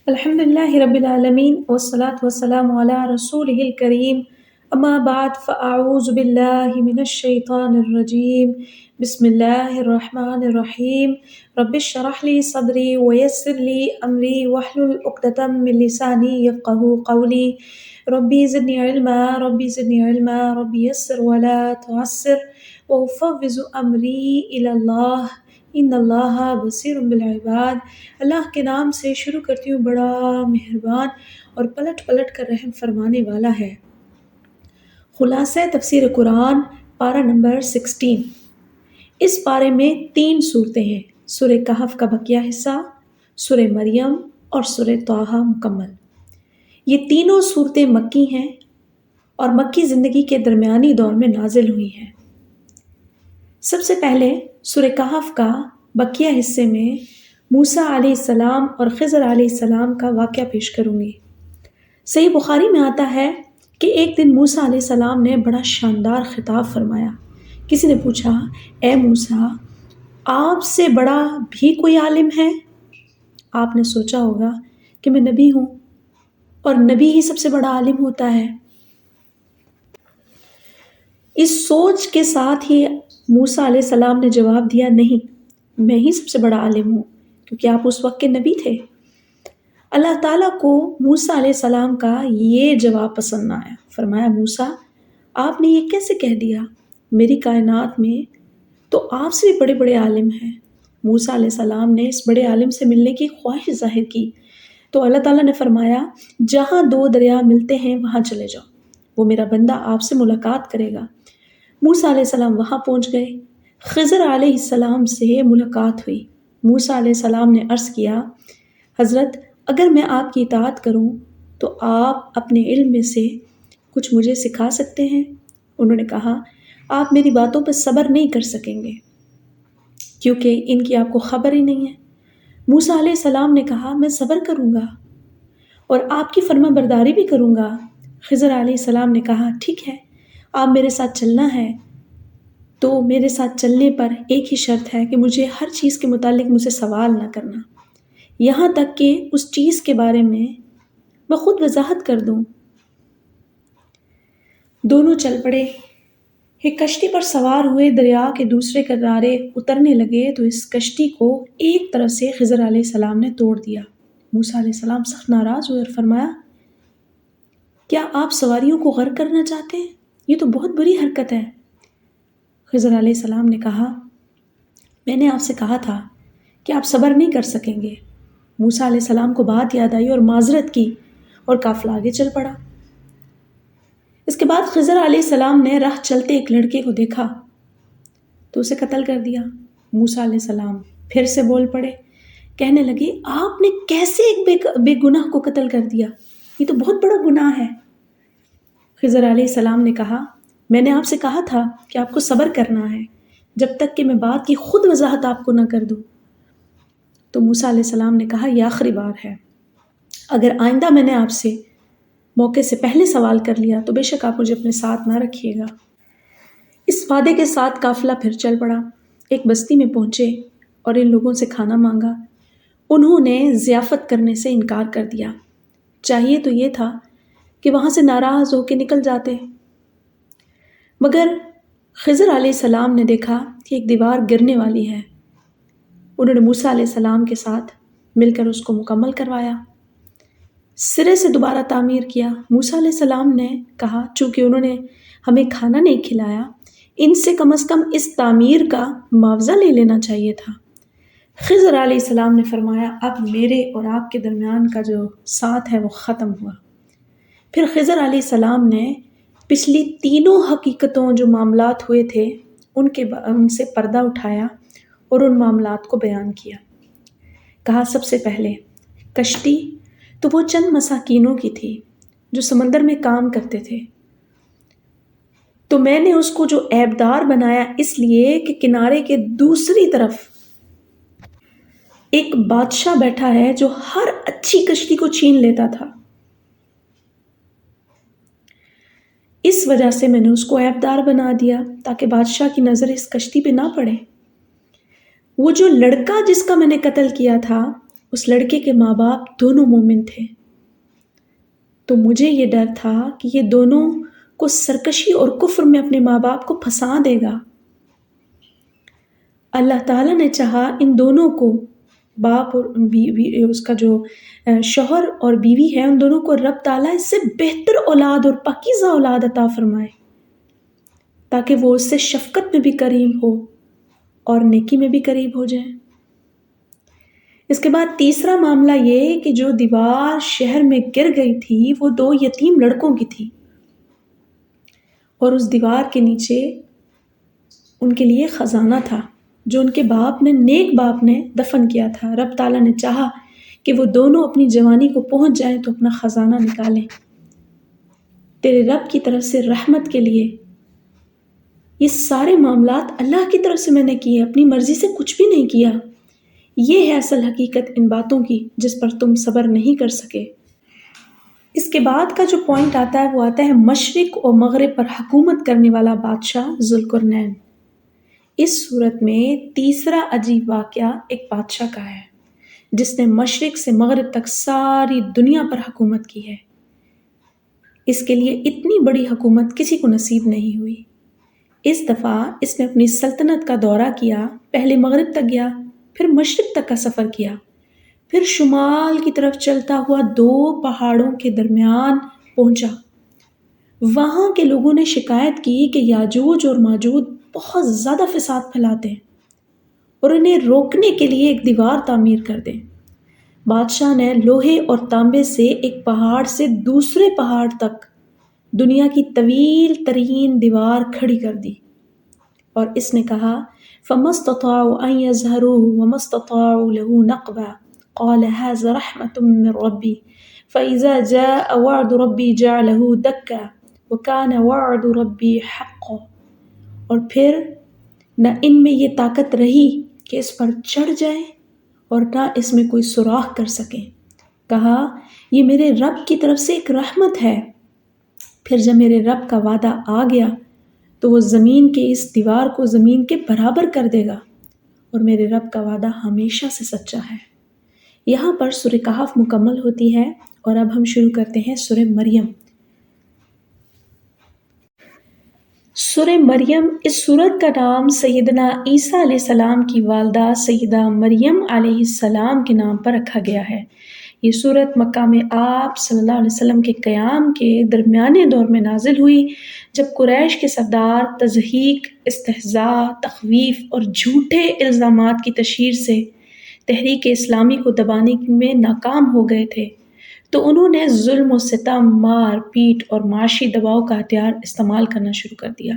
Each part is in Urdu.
الحمد لله رب العالمين والصلاة والسلام على رسوله الكريم أما بعد فأعوذ بالله من الشيطان الرجيم بسم الله الرحمن الرحيم رب اشرح لي صدري ويسر لي أمري واحلل عقدة من لساني يفقهوا قولي ربي زدني علما ربي زدني علما ربي يسر ولا تعسر وأفوض أمري إلى الله ان اللہ بصیر بالعباد۔ اللہ کے نام سے شروع کرتی ہوں، بڑا مہربان اور پلٹ پلٹ کر رحم فرمانے والا ہے۔ خلاصہ تفسیر قرآن پارہ نمبر 16۔ اس پارے میں 3 صورتیں ہیں: سورہ کہف کا بقیہ حصہ، سورہ مریم اور سورہ طٰہٰ مکمل۔ یہ تینوں صورتیں مکی ہیں اور مکی زندگی کے درمیانی دور میں نازل ہوئی ہیں۔ سب سے پہلے سورہ کہف کا بقیہ حصے میں موسیٰ علیہ السلام اور خضر علیہ السلام کا واقعہ پیش کروں گی۔ صحیح بخاری میں آتا ہے کہ ایک دن موسیٰ علیہ السلام نے بڑا شاندار خطاب فرمایا۔ کسی نے پوچھا، اے موسیٰ، آپ سے بڑا بھی کوئی عالم ہے؟ آپ نے سوچا ہوگا کہ میں نبی ہوں اور نبی ہی سب سے بڑا عالم ہوتا ہے۔ اس سوچ کے ساتھ ہی موسیٰ علیہ السلام نے جواب دیا، نہیں، میں ہی سب سے بڑا عالم ہوں، کیونکہ آپ اس وقت کے نبی تھے۔ اللہ تعالیٰ کو موسیٰ علیہ السلام کا یہ جواب پسند نہ آیا۔ فرمایا، موسیٰ، آپ نے یہ کیسے کہہ دیا؟ میری کائنات میں تو آپ سے بھی بڑے بڑے عالم ہیں۔ موسیٰ علیہ السلام نے اس بڑے عالم سے ملنے کی خواہش ظاہر کی تو اللہ تعالیٰ نے فرمایا، جہاں 2 دریا ملتے ہیں وہاں چلے جاؤ، وہ میرا بندہ آپ سے ملاقات کرے گا۔ موسیٰ علیہ السلام وہاں پہنچ گئے۔ خضر علیہ السلام سے ملاقات ہوئی۔ موسیٰ علیہ السلام نے عرض کیا، حضرت، اگر میں آپ کی اطاعت کروں تو آپ اپنے علم میں سے کچھ مجھے سکھا سکتے ہیں؟ انہوں نے کہا، آپ میری باتوں پر صبر نہیں کر سکیں گے کیونکہ ان کی آپ کو خبر ہی نہیں ہے۔ موسیٰ علیہ السلام نے کہا، میں صبر کروں گا اور آپ کی فرما برداری بھی کروں گا۔ خضر علیہ السلام نے کہا، ٹھیک ہے، آپ میرے ساتھ چلنا ہے تو میرے ساتھ چلنے پر ایک ہی شرط ہے کہ مجھے ہر چیز کے متعلق مجھ سے سوال نہ کرنا، یہاں تک کہ اس چیز کے بارے میں خود وضاحت کر دوں۔ دونوں چل پڑے، ایک کشتی پر سوار ہوئے، دریا کے دوسرے کنارے اترنے لگے تو اس کشتی کو ایک طرف سے خضر علیہ السلام نے توڑ دیا۔ موسیٰ علیہ السلام سخت ناراض ہوئے اور فرمایا، کیا آپ سواریوں کو غرق کرنا چاہتے ہیں؟ یہ تو بہت بری حرکت ہے۔ خضر علیہ السلام نے کہا، میں نے آپ سے کہا تھا کہ آپ صبر نہیں کر سکیں گے۔ موسیٰ علیہ السلام کو بات یاد آئی اور معذرت کی اور قافلہ آگے چل پڑا۔ اس کے بعد خضر علیہ السلام نے راہ چلتے ایک لڑکے کو دیکھا تو اسے قتل کر دیا۔ موسیٰ علیہ السلام پھر سے بول پڑے، کہنے لگے، آپ نے کیسے ایک بے گناہ کو قتل کر دیا؟ یہ تو بہت بڑا گناہ ہے۔ خضر علیہ السلام نے کہا، میں نے آپ سے کہا تھا کہ آپ کو صبر کرنا ہے جب تک کہ میں بات کی خود وضاحت آپ کو نہ کر دوں۔ تو موسیٰ علیہ السلام نے کہا، یہ آخری بار ہے، اگر آئندہ میں نے آپ سے موقع سے پہلے سوال کر لیا تو بے شک آپ مجھے اپنے ساتھ نہ رکھیے گا۔ اس وعدے کے ساتھ قافلہ پھر چل پڑا۔ ایک بستی میں پہنچے اور ان لوگوں سے کھانا مانگا۔ انہوں نے ضیافت کرنے سے انکار کر دیا۔ چاہیے تو یہ تھا کہ وہاں سے ناراض ہو کے نکل جاتے، مگر خضر علیہ السلام نے دیکھا کہ ایک دیوار گرنے والی ہے۔ انہوں نے موسیٰ علیہ السلام کے ساتھ مل کر اس کو مکمل کروایا، سرے سے دوبارہ تعمیر کیا۔ موسیٰ علیہ السلام نے کہا، چونکہ انہوں نے ہمیں کھانا نہیں کھلایا، ان سے کم از کم اس تعمیر کا معاوضہ لے لینا چاہیے تھا۔ خضر علیہ السلام نے فرمایا، اب میرے اور آپ کے درمیان کا جو ساتھ ہے وہ ختم ہوا۔ پھر خضر علیہ السلام نے پچھلی تینوں حقیقتوں جو معاملات ہوئے تھے ان سے پردہ اٹھایا اور ان معاملات کو بیان کیا۔ کہا، سب سے پہلے کشتی تو وہ چند مساکینوں کی تھی جو سمندر میں کام کرتے تھے، تو میں نے اس کو جو عیبدار بنایا اس لیے کہ کنارے کے دوسری طرف ایک بادشاہ بیٹھا ہے جو ہر اچھی کشتی کو چھین لیتا تھا، اس وجہ سے میں نے اس کو عیبدار بنا دیا تاکہ بادشاہ کی نظر اس کشتی پہ نہ پڑے۔ وہ جو لڑکا جس کا میں نے قتل کیا تھا، اس لڑکے کے ماں باپ دونوں مومن تھے، تو مجھے یہ ڈر تھا کہ یہ دونوں کو سرکشی اور کفر میں اپنے ماں باپ کو پھنسا دے گا۔ اللہ تعالیٰ نے چاہا ان دونوں کو، باپ اور بیوی، اس کا جو شوہر اور بیوی ہے، ان دونوں کو رب تعالیٰ اس سے بہتر اولاد اور پاکیزہ اولاد عطا فرمائے تاکہ وہ اس سے شفقت میں بھی قریب ہو اور نیکی میں بھی قریب ہو جائیں۔ اس کے بعد تیسرا معاملہ یہ کہ جو دیوار شہر میں گر گئی تھی وہ 2 یتیم لڑکوں کی تھی، اور اس دیوار کے نیچے ان کے لیے خزانہ تھا جو ان کے باپ نے، نیک باپ نے دفن کیا تھا۔ رب تعالیٰ نے چاہا کہ وہ دونوں اپنی جوانی کو پہنچ جائیں تو اپنا خزانہ نکالیں۔ تیرے رب کی طرف سے رحمت کے لیے یہ سارے معاملات اللہ کی طرف سے میں نے کیے، اپنی مرضی سے کچھ بھی نہیں کیا۔ یہ ہے اصل حقیقت ان باتوں کی جس پر تم صبر نہیں کر سکے۔ اس کے بعد کا جو پوائنٹ آتا ہے وہ آتا ہے مشرق اور مغرب پر حکومت کرنے والا بادشاہ ذوالقرنین۔ اس صورت میں تیسرا عجیب واقعہ ایک بادشاہ کا ہے جس نے مشرق سے مغرب تک ساری دنیا پر حکومت کی ہے۔ اس کے لیے اتنی بڑی حکومت کسی کو نصیب نہیں ہوئی۔ اس دفعہ اس نے اپنی سلطنت کا دورہ کیا، پہلے مغرب تک گیا، پھر مشرق تک کا سفر کیا، پھر شمال کی طرف چلتا ہوا 2 پہاڑوں کے درمیان پہنچا۔ وہاں کے لوگوں نے شکایت کی کہ یاجوج اور ماجوج بہت زیادہ فساد پھیلاتے ہیں اور انہیں روکنے کے لیے ایک دیوار تعمیر کر دیں۔ بادشاہ نے لوہے اور تانبے سے ایک پہاڑ سے دوسرے پہاڑ تک دنیا کی طویل ترین دیوار کھڑی کر دی، اور اس نے کہا فَمَا اسْتَطَاعُوا أَن يَظْهَرُوهُ وَمَا اسْتَطَاعُوا لَهُ نَقْبًا قَالَ هَٰذَا رَحْمَةٌ مِّن رَّبِّي فَإِذَا جَاءَ وَعْدُ رَبِّي جَعَلَهُ دَكًّا وَكَانَ وَعْدُ رَبِّي حَقًّا۔ اور پھر نہ ان میں یہ طاقت رہی کہ اس پر چڑھ جائیں اور نہ اس میں کوئی سوراخ کر سکیں۔ کہا یہ میرے رب کی طرف سے ایک رحمت ہے۔ پھر جب میرے رب کا وعدہ آ گیا تو وہ زمین کے اس دیوار کو زمین کے برابر کر دے گا، اور میرے رب کا وعدہ ہمیشہ سے سچا ہے۔ یہاں پر سورہ کہف مکمل ہوتی ہے، اور اب ہم شروع کرتے ہیں سورہ مریم۔ سورہ مریم، اس سورت کا نام سیدنا عیسیٰ علیہ السلام کی والدہ سیدہ مریم علیہ السلام کے نام پر رکھا گیا ہے۔ یہ سورت مکہ میں آپ صلی اللہ علیہ وسلم کے قیام کے درمیانے دور میں نازل ہوئی، جب قریش کے سردار تضحیک، استہزاء، تخویف اور جھوٹے الزامات کی تشہیر سے تحریک اسلامی کو دبانے میں ناکام ہو گئے تھے، تو انہوں نے ظلم و ستم، مار پیٹ اور معاشی دباؤ کا ہتھیار استعمال کرنا شروع کر دیا،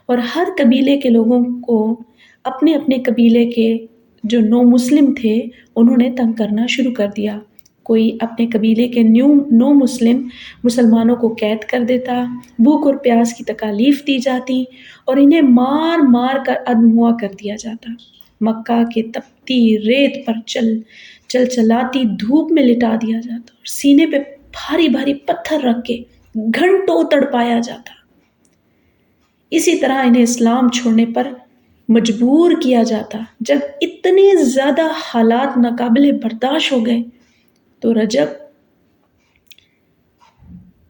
اور ہر قبیلے کے لوگوں کو اپنے اپنے قبیلے کے جو نو مسلم تھے انہوں نے تنگ کرنا شروع کر دیا۔ کوئی اپنے قبیلے کے نو مسلم مسلمانوں کو قید کر دیتا، بھوک اور پیاس کی تکالیف دی جاتی، اور انہیں مار مار کر ادموا کر دیا جاتا۔ مکہ کے تپتی ریت پر چلاتی دھوپ میں لٹا دیا جاتا، اور سینے پہ بھاری بھاری پتھر رکھ کے گھنٹوں تڑپایا جاتا۔ اسی طرح انہیں اسلام چھوڑنے پر مجبور کیا جاتا۔ جب اتنے زیادہ حالات ناقابل برداشت ہو گئے تو رجب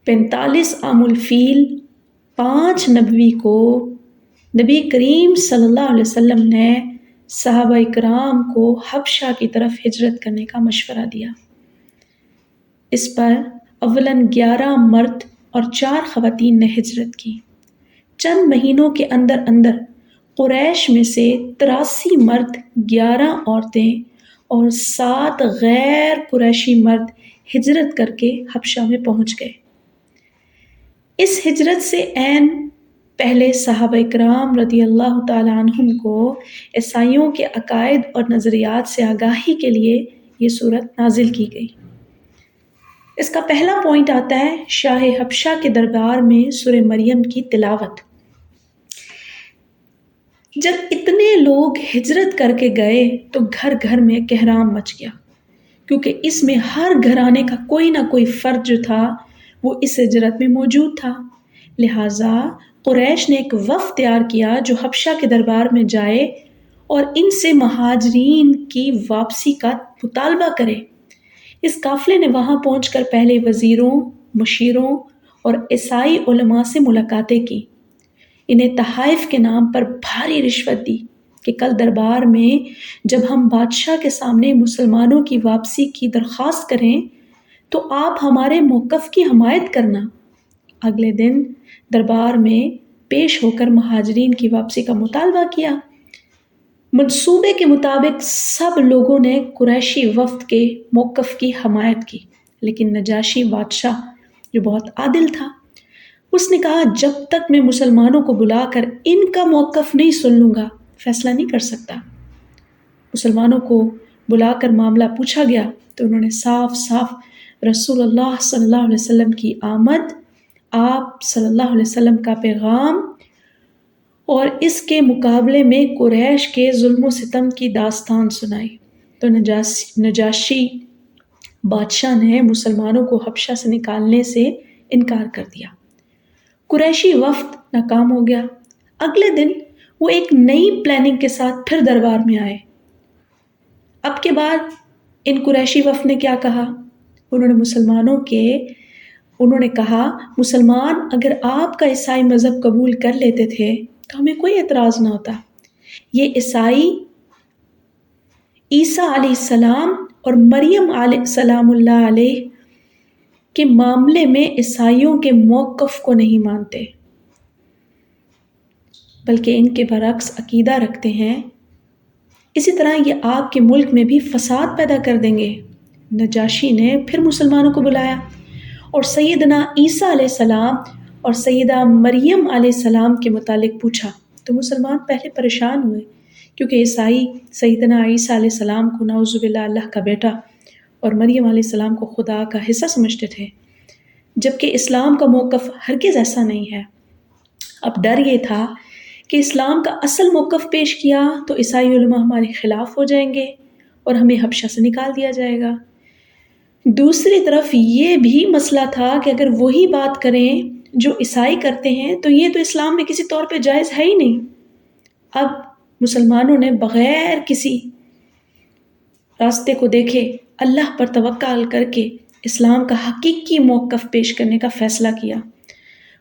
45 عام الفیل 5 نبوی کو نبی کریم صلی اللہ علیہ وسلم نے صحابہ کرام کو حبشہ کی طرف ہجرت کرنے کا مشورہ دیا۔ اس پر اولاً 11 مرد اور 4 خواتین نے ہجرت کی۔ چند مہینوں کے اندر اندر قریش میں سے 83 مرد، 11 عورتیں اور 7 غیر قریشی مرد ہجرت کر کے حبشہ میں پہنچ گئے۔ اس ہجرت سے عین پہلے صحابہ کرام رضی اللہ تعالیٰ عنہم کو عیسائیوں کے عقائد اور نظریات سے آگاہی کے لیے یہ سورت نازل کی گئی۔ اس کا پہلا پوائنٹ آتا ہے شاہ حبشہ کے دربار میں سورہ مریم کی تلاوت۔ جب اتنے لوگ ہجرت کر کے گئے تو گھر گھر میں کہرام مچ گیا، کیونکہ اس میں ہر گھرانے کا کوئی نہ کوئی فرد جو تھا وہ اس ہجرت میں موجود تھا۔ لہٰذا قریش نے ایک وفد تیار کیا جو حبشہ کے دربار میں جائے اور ان سے مہاجرین کی واپسی کا مطالبہ کرے۔ اس قافلے نے وہاں پہنچ کر پہلے وزیروں، مشیروں اور عیسائی علماء سے ملاقاتیں کی۔ انہیں تحائف کے نام پر بھاری رشوت دی کہ کل دربار میں جب ہم بادشاہ کے سامنے مسلمانوں کی واپسی کی درخواست کریں تو آپ ہمارے موقف کی حمایت کرنا۔ اگلے دن دربار میں پیش ہو کر مہاجرین کی واپسی کا مطالبہ کیا۔ منصوبے کے مطابق سب لوگوں نے قریشی وفد کے موقف کی حمایت کی، لیکن نجاشی بادشاہ جو بہت عادل تھا، اس نے کہا جب تک میں مسلمانوں کو بلا کر ان کا موقف نہیں سن لوں گا فیصلہ نہیں کر سکتا۔ مسلمانوں کو بلا کر معاملہ پوچھا گیا تو انہوں نے صاف صاف رسول اللہ صلی اللہ علیہ وسلم کی آمد، آپ صلی اللہ علیہ وسلم کا پیغام اور اس کے مقابلے میں قریش کے ظلم و ستم کی داستان سنائی۔ تو نجاشی بادشاہ نے مسلمانوں کو حبشہ سے نکالنے سے انکار کر دیا۔ قریشی وفد ناکام ہو گیا۔ اگلے دن وہ ایک نئی پلاننگ کے ساتھ پھر دربار میں آئے۔ اب کے بعد ان قریشی وفد نے کیا کہا؟ انہوں نے کہا مسلمان اگر آپ کا عیسائی مذہب قبول کر لیتے تھے تو ہمیں کوئی اعتراض نہ ہوتا۔ یہ عیسائی عیسیٰ علیہ السلام اور مریم علیہ السلام اللہ علیہ کے معاملے میں عیسائیوں کے موقف کو نہیں مانتے، بلکہ ان کے برعکس عقیدہ رکھتے ہیں۔ اسی طرح یہ آپ کے ملک میں بھی فساد پیدا کر دیں گے۔ نجاشی نے پھر مسلمانوں کو بلایا اور سیدنا عیسیٰ علیہ السلام اور سیدہ مریم علیہ السلام کے متعلق پوچھا تو مسلمان پہلے پریشان ہوئے، کیونکہ عیسائی سیدنا عیسیٰ علیہ السلام کو نعوذ باللہ اللہ کا بیٹا اور مریم علیہ السلام کو خدا کا حصہ سمجھتے تھے، جبکہ اسلام کا موقف ہرگز ایسا نہیں ہے۔ اب ڈر یہ تھا کہ اسلام کا اصل موقف پیش کیا تو عیسائی علماء ہمارے خلاف ہو جائیں گے اور ہمیں حبشہ سے نکال دیا جائے گا۔ دوسری طرف یہ بھی مسئلہ تھا کہ اگر وہی بات کریں جو عیسائی کرتے ہیں تو یہ تو اسلام میں کسی طور پہ جائز ہے ہی نہیں۔ اب مسلمانوں نے بغیر کسی راستے کو دیکھے اللہ پر توکل کر کے اسلام کا حقیقی موقف پیش کرنے کا فیصلہ کیا۔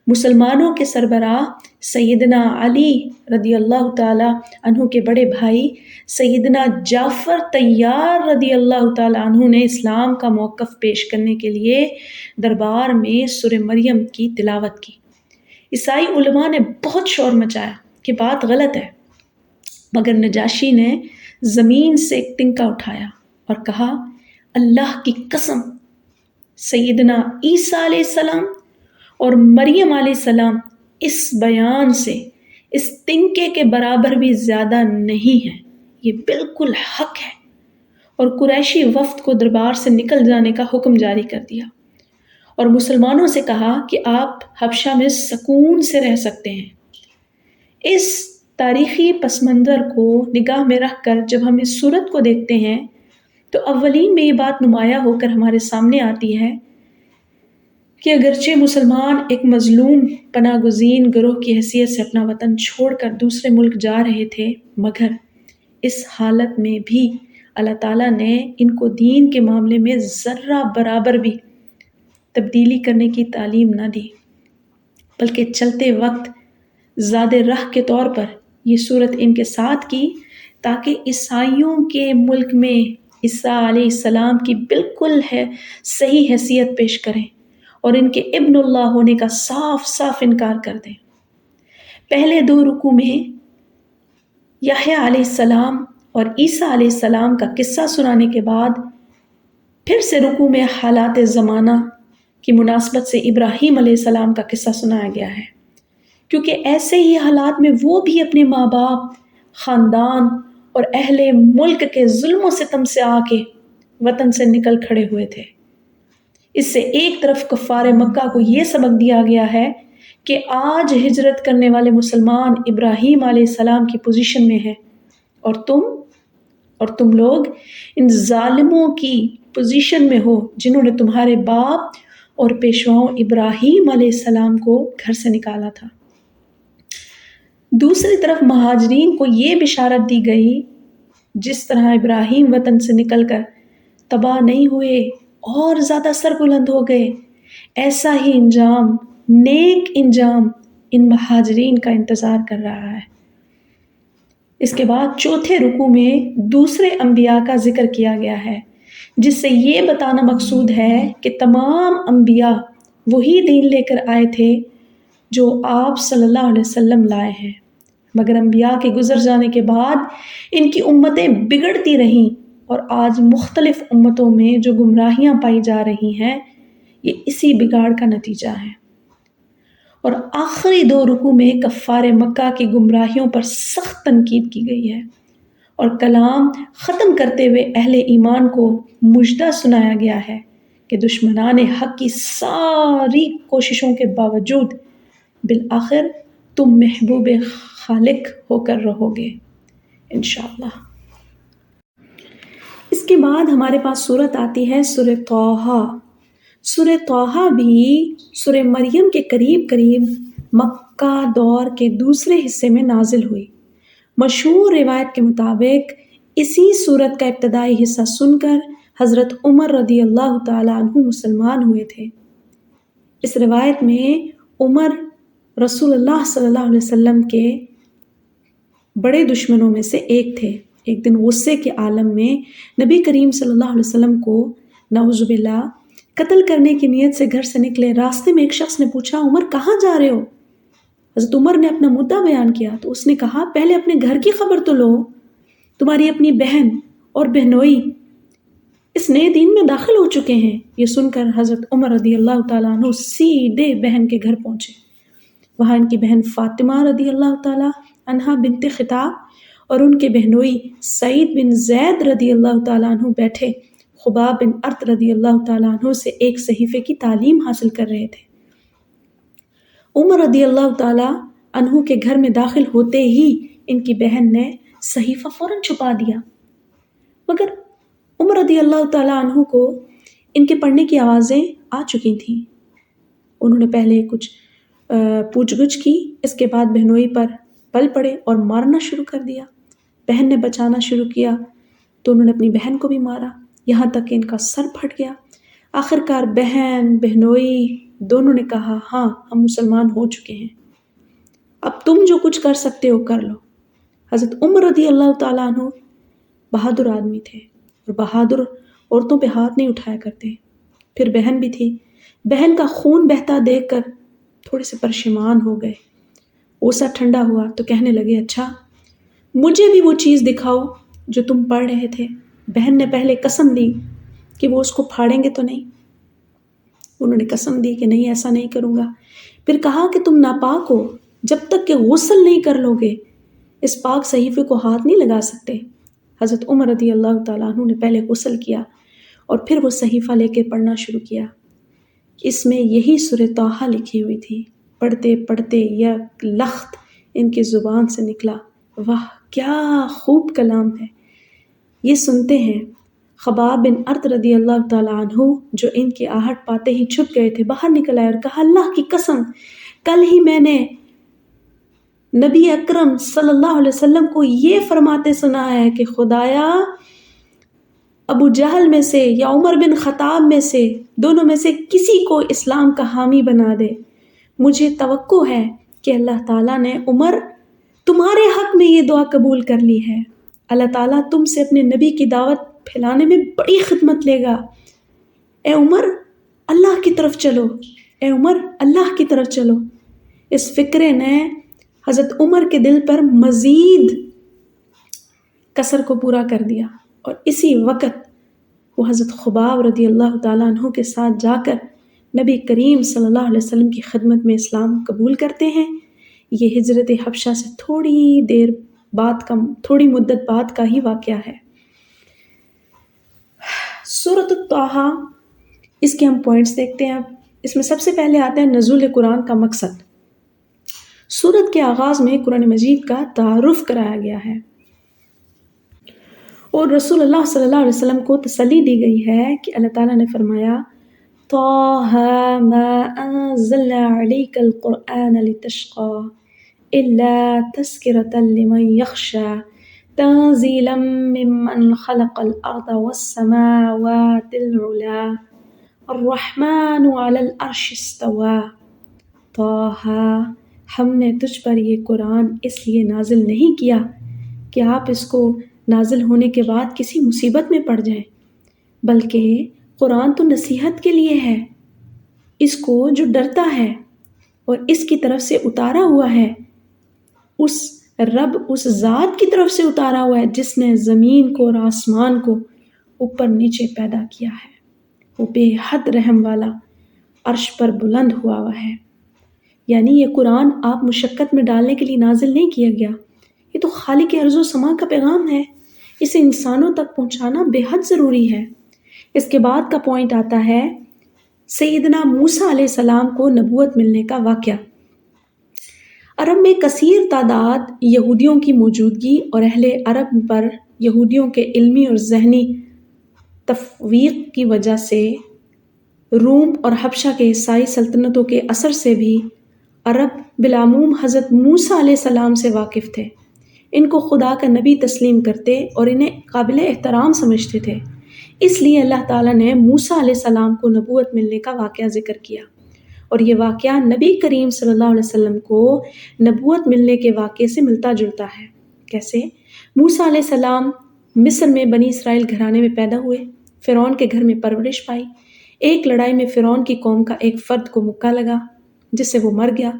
مسلمانوں کے سربراہ سیدنا علی رضی اللہ تعالیٰ عنہ کے بڑے بھائی سیدنا جعفر طیار رضی اللہ تعالیٰ عنہ نے اسلام کا موقف پیش کرنے کے لیے دربار میں سورہ مریم کی تلاوت کی۔ عیسائی علماء نے بہت شور مچایا کہ بات غلط ہے، مگر نجاشی نے زمین سے ایک تنکا اٹھایا اور کہا اللہ کی قسم سیدنا عیسیٰ علیہ السلام اور مریم علیہ السلام اس بیان سے اس تنکے کے برابر بھی زیادہ نہیں ہے، یہ بالکل حق ہے، اور قریشی وفد کو دربار سے نکل جانے کا حکم جاری کر دیا اور مسلمانوں سے کہا کہ آپ حبشہ میں سکون سے رہ سکتے ہیں۔ اس تاریخی پس منظر کو نگاہ میں رکھ کر جب ہم اس صورت کو دیکھتے ہیں تو اولین میں یہ بات نمایاں ہو کر ہمارے سامنے آتی ہے کہ اگرچہ مسلمان ایک مظلوم پناہ گزین گروہ کی حیثیت سے اپنا وطن چھوڑ کر دوسرے ملک جا رہے تھے، مگر اس حالت میں بھی اللہ تعالیٰ نے ان کو دین کے معاملے میں ذرہ برابر بھی تبدیلی کرنے کی تعلیم نہ دی، بلکہ چلتے وقت زاد راہ کے طور پر یہ صورت ان کے ساتھ کی تاکہ عیسائیوں کے ملک میں عیسیٰ علیہ السلام کی بالکل صحیح حیثیت پیش کریں اور ان کے ابن اللہ ہونے کا صاف صاف انکار کر دیں۔ پہلے دو رکوع میں یحییٰ علیہ السلام اور عیسیٰ علیہ السلام کا قصہ سنانے کے بعد پھر سے رکوع میں حالات زمانہ کی مناسبت سے ابراہیم علیہ السلام کا قصہ سنایا گیا ہے، کیونکہ ایسے ہی حالات میں وہ بھی اپنے ماں باپ، خاندان اور اہل ملک کے ظلم و ستم سے آ کے وطن سے نکل کھڑے ہوئے تھے۔ اس سے ایک طرف کفار مکہ کو یہ سبق دیا گیا ہے کہ آج ہجرت کرنے والے مسلمان ابراہیم علیہ السلام کی پوزیشن میں ہیں، اور تم لوگ ان ظالموں کی پوزیشن میں ہو جنہوں نے تمہارے باپ اور پیشواؤں ابراہیم علیہ السلام کو گھر سے نکالا تھا۔ دوسری طرف مہاجرین کو یہ بشارت دی گئی، جس طرح ابراہیم وطن سے نکل کر تباہ نہیں ہوئے اور زیادہ سر بلند ہو گئے، ایسا ہی انجام، نیک انجام ان مہاجرین کا انتظار کر رہا ہے۔ اس کے بعد چوتھے رکوع میں دوسرے انبیاء کا ذکر کیا گیا ہے، جس سے یہ بتانا مقصود ہے کہ تمام انبیاء وہی دین لے کر آئے تھے جو آپ صلی اللہ علیہ وسلم لائے ہیں، مگر انبیاء کے گزر جانے کے بعد ان کی امتیں بگڑتی رہیں، اور آج مختلف امتوں میں جو گمراہیاں پائی جا رہی ہیں یہ اسی بگاڑ کا نتیجہ ہے۔ اور آخری دو رکوع میں کفار مکہ کی گمراہیوں پر سخت تنقید کی گئی ہے، اور کلام ختم کرتے ہوئے اہل ایمان کو مژدہ سنایا گیا ہے کہ دشمنان حق کی ساری کوششوں کے باوجود بالآخر تم محبوب خالق ہو کر رہو گے انشاءاللہ۔ اس کے بعد ہمارے پاس صورت آتی ہے سورہ طٰہٰ۔ سورہ طٰہٰ بھی سورہ مریم کے قریب مکہ دور کے دوسرے حصے میں نازل ہوئی۔ مشہور روایت کے مطابق اسی سورت کا ابتدائی حصہ سن کر حضرت عمر رضی اللہ تعالیٰ عنہ مسلمان ہوئے تھے۔ اس روایت میں عمر رسول اللہ صلی اللہ علیہ وسلم کے بڑے دشمنوں میں سے ایک تھے۔ ایک دن غصے کے عالم میں نبی کریم صلی اللہ علیہ وسلم کو نعوذ باللہ قتل کرنے کی نیت سے گھر سے نکلے۔ راستے میں ایک شخص نے پوچھا، عمر کہاں جا رہے ہو؟ حضرت عمر نے اپنا مدعا بیان کیا تو اس نے کہا، پہلے اپنے گھر کی خبر تو لو، تمہاری اپنی بہن اور بہنوئی اس نئے دین میں داخل ہو چکے ہیں۔ یہ سن کر حضرت عمر رضی اللہ تعالیٰ عنہ سیدھے بہن کے گھر پہنچے۔ وہاں ان کی بہن فاطمہ رضی اللہ تعالیٰ عنہا بنت خطاب اور ان کے بہنوئی سعید بن زید رضی اللہ تعالیٰ عنہ بیٹھے خباب بن ارت رضی اللہ تعالیٰ عنہ سے ایک صحیفے کی تعلیم حاصل کر رہے تھے۔ عمر رضی اللہ تعالیٰ عنہ کے گھر میں داخل ہوتے ہی ان کی بہن نے صحیفہ فوراً چھپا دیا، مگر عمر رضی اللہ تعالیٰ عنہ کو ان کے پڑھنے کی آوازیں آ چکی تھیں۔ انہوں نے پہلے کچھ پوچھ گچھ کی، اس کے بعد بہنوئی پر پل پڑے اور مارنا شروع کر دیا۔ بہن نے بچانا شروع کیا تو انہوں نے اپنی بہن کو بھی مارا، یہاں تک کہ ان کا سر پھٹ گیا۔ آخرکار بہن بہنوئی دونوں نے کہا، ہاں ہم مسلمان ہو چکے ہیں، اب تم جو کچھ کر سکتے ہو کر لو۔ حضرت عمر رضی اللہ تعالیٰ عنہ بہادر آدمی تھے اور بہادر عورتوں پہ ہاتھ نہیں اٹھایا کرتے۔ پھر بہن بھی تھی، بہن کا خون بہتا دیکھ کر تھوڑے سے پرشیمان ہو گئے۔ غصہ ٹھنڈا ہوا تو کہنے لگے، اچھا مجھے بھی وہ چیز دکھاؤ جو تم پڑھ رہے تھے۔ بہن نے پہلے قسم لی کہ وہ اس کو پھاڑیں گے تو نہیں، انہوں نے قسم دی کہ نہیں ایسا نہیں کروں گا۔ پھر کہا کہ تم ناپاک ہو، جب تک کہ غسل نہیں کر لو گے اس پاک صحیفے کو ہاتھ نہیں لگا سکتے۔ حضرت عمر رضی اللہ تعالیٰ عنہ نے پہلے غسل کیا اور پھر وہ صحیفہ لے کے پڑھنا شروع کیا۔ اس میں یہی سورہ طٰہٰ لکھی ہوئی تھی۔ پڑھتے پڑھتے یک لخت ان کی زبان سے نکلا، واہ کیا خوب کلام ہے۔ یہ سنتے ہیں خباب بن ارت رضی اللہ تعالیٰ عنہ جو ان کی آہٹ پاتے ہی چھپ گئے تھے، باہر نکل آئے اور کہا، اللہ کی قسم کل ہی میں نے نبی اکرم صلی اللہ علیہ وسلم کو یہ فرماتے سنا ہے کہ خدایا ابو جہل میں سے یا عمر بن خطاب میں سے، دونوں میں سے کسی کو اسلام کا حامی بنا دے۔ مجھے توقع ہے کہ اللہ تعالیٰ نے عمر تمہارے حق میں یہ دعا قبول کر لی ہے۔ اللہ تعالیٰ تم سے اپنے نبی کی دعوت پھیلانے میں بڑی خدمت لے گا۔ اے عمر اللہ کی طرف چلو، اے عمر اللہ کی طرف چلو۔ اس فکرے نے حضرت عمر کے دل پر مزید کسر کو پورا کر دیا، اور اسی وقت وہ حضرت خباب رضی اللہ تعالیٰ عنہ کے ساتھ جا کر نبی کریم صلی اللہ علیہ وسلم کی خدمت میں اسلام قبول کرتے ہیں۔ یہ ہجرت حبشہ سے تھوڑی مدت بعد کا ہی واقعہ ہے۔ سورۃ طٰہٰ، اس کے ہم پوائنٹس دیکھتے ہیں۔ اب اس میں سب سے پہلے آتا ہے نزول قرآن کا مقصد۔ سورت کے آغاز میں قرآن مجید کا تعارف کرایا گیا ہے اور رسول اللہ صلی اللہ علیہ وسلم کو تسلی دی گئی ہے کہ اللہ تعالیٰ نے فرمایا، طٰہٰ ما انزلنا علیک القرآن لتشقی، إلا تذكرة لمن يخشى تنزيلا ممن خلق الأرض والسماوات العلا الرحمن على العرش استوى۔ طه، ہم نے تجھ پر یہ قرآن اس لیے نازل نہیں کیا کہ آپ اس کو نازل ہونے کے بعد کسی مصیبت میں پڑ جائیں، بلکہ قرآن تو نصیحت کے لیے ہے۔ اس کو جو ڈرتا ہے اور اس کی طرف سے اتارا ہوا ہے، اس رب، اس ذات کی طرف سے اتارا ہوا ہے جس نے زمین کو اور آسمان کو اوپر نیچے پیدا کیا ہے، وہ بے حد رحم والا عرش پر بلند ہوا ہے۔ یعنی یہ قرآن آپ مشقت میں ڈالنے کے لیے نازل نہیں کیا گیا، یہ تو خالق ارض و سما کا پیغام ہے، اسے انسانوں تک پہنچانا بے حد ضروری ہے۔ اس کے بعد کا پوائنٹ آتا ہے سیدنا موسیٰ علیہ السلام کو نبوت ملنے کا واقعہ۔ عرب میں کثیر تعداد یہودیوں کی موجودگی اور اہل عرب پر یہودیوں کے علمی اور ذہنی تفویق کی وجہ سے روم اور حبشہ کے عیسائی سلطنتوں کے اثر سے بھی عرب بالعموم حضرت موسیٰ علیہ السلام سے واقف تھے، ان کو خدا کا نبی تسلیم کرتے اور انہیں قابل احترام سمجھتے تھے۔ اس لیے اللہ تعالیٰ نے موسیٰ علیہ السلام کو نبوت ملنے کا واقعہ ذکر کیا، اور یہ واقعہ نبی کریم صلی اللہ علیہ وسلم کو نبوت ملنے کے واقعے سے ملتا جلتا ہے۔ کیسے؟ موسیٰ علیہ السلام مصر میں بنی اسرائیل گھرانے میں پیدا ہوئے، فرعون کے گھر میں پرورش پائی۔ ایک لڑائی میں فرعون کی قوم کا ایک فرد کو مکہ لگا جس سے وہ مر گیا۔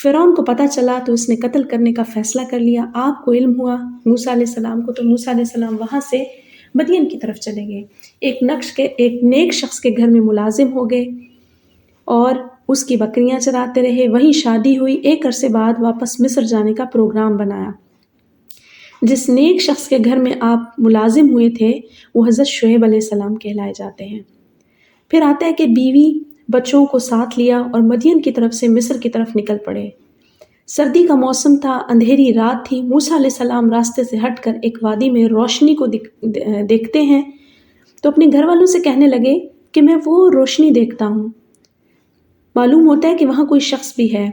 فرعون کو پتہ چلا تو اس نے قتل کرنے کا فیصلہ کر لیا۔ آپ کو علم ہوا موسیٰ علیہ السلام کو، تو موسیٰ علیہ السلام وہاں سے مدین کی طرف چلے گئے، ایک نیک شخص کے گھر میں ملازم ہو گئے اور اس کی بکریاں چراتے رہے، وہیں شادی ہوئی۔ ایک عرصے بعد واپس مصر جانے کا پروگرام بنایا۔ جس نیک شخص کے گھر میں آپ ملازم ہوئے تھے وہ حضرت شعیب علیہ السلام کہلائے جاتے ہیں۔ پھر آتا ہے کہ بیوی بچوں کو ساتھ لیا اور مدین کی طرف سے مصر کی طرف نکل پڑے۔ سردی کا موسم تھا، اندھیری رات تھی۔ موسیٰ علیہ السلام راستے سے ہٹ کر ایک وادی میں روشنی کو دیکھتے ہیں تو اپنے گھر والوں سے کہنے لگے کہ میں وہ روشنی دیکھتا ہوں، معلوم ہوتا ہے کہ وہاں کوئی شخص بھی ہے،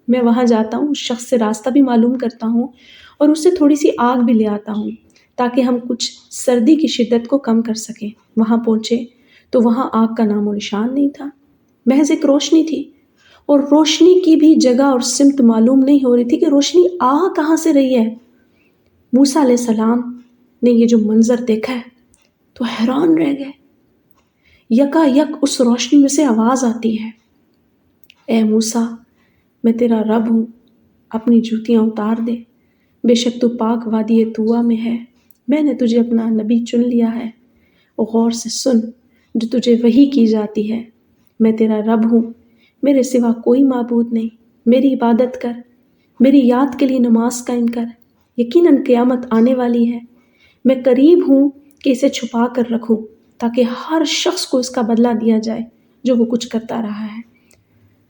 میں وہاں جاتا ہوں، اس شخص سے راستہ بھی معلوم کرتا ہوں اور اس سے تھوڑی سی آگ بھی لے آتا ہوں تاکہ ہم کچھ سردی کی شدت کو کم کر سکیں۔ وہاں پہنچے تو وہاں آگ کا نام و نشان نہیں تھا، محض ایک روشنی تھی، اور روشنی کی بھی جگہ اور سمت معلوم نہیں ہو رہی تھی کہ روشنی آ کہاں سے رہی ہے۔ موسیٰ علیہ السلام نے یہ جو منظر دیکھا ہے تو حیران رہ گئے۔ یکا یک اس روشنی میں سے آواز آتی ہے، اے موسیٰ، میں تیرا رب ہوں، اپنی جوتیاں اتار دے، بے شک تو پاک وادی طویٰ میں ہے، میں نے تجھے اپنا نبی چن لیا ہے، غور سے سن جو تجھے وحی کی جاتی ہے، میں تیرا رب ہوں، میرے سوا کوئی معبود نہیں، میری عبادت کر، میری یاد کے لیے نماز قائم کر، یقیناً قیامت آنے والی ہے، میں قریب ہوں کہ اسے چھپا کر رکھوں تاکہ ہر شخص کو اس کا بدلہ دیا جائے جو وہ کچھ کرتا رہا ہے۔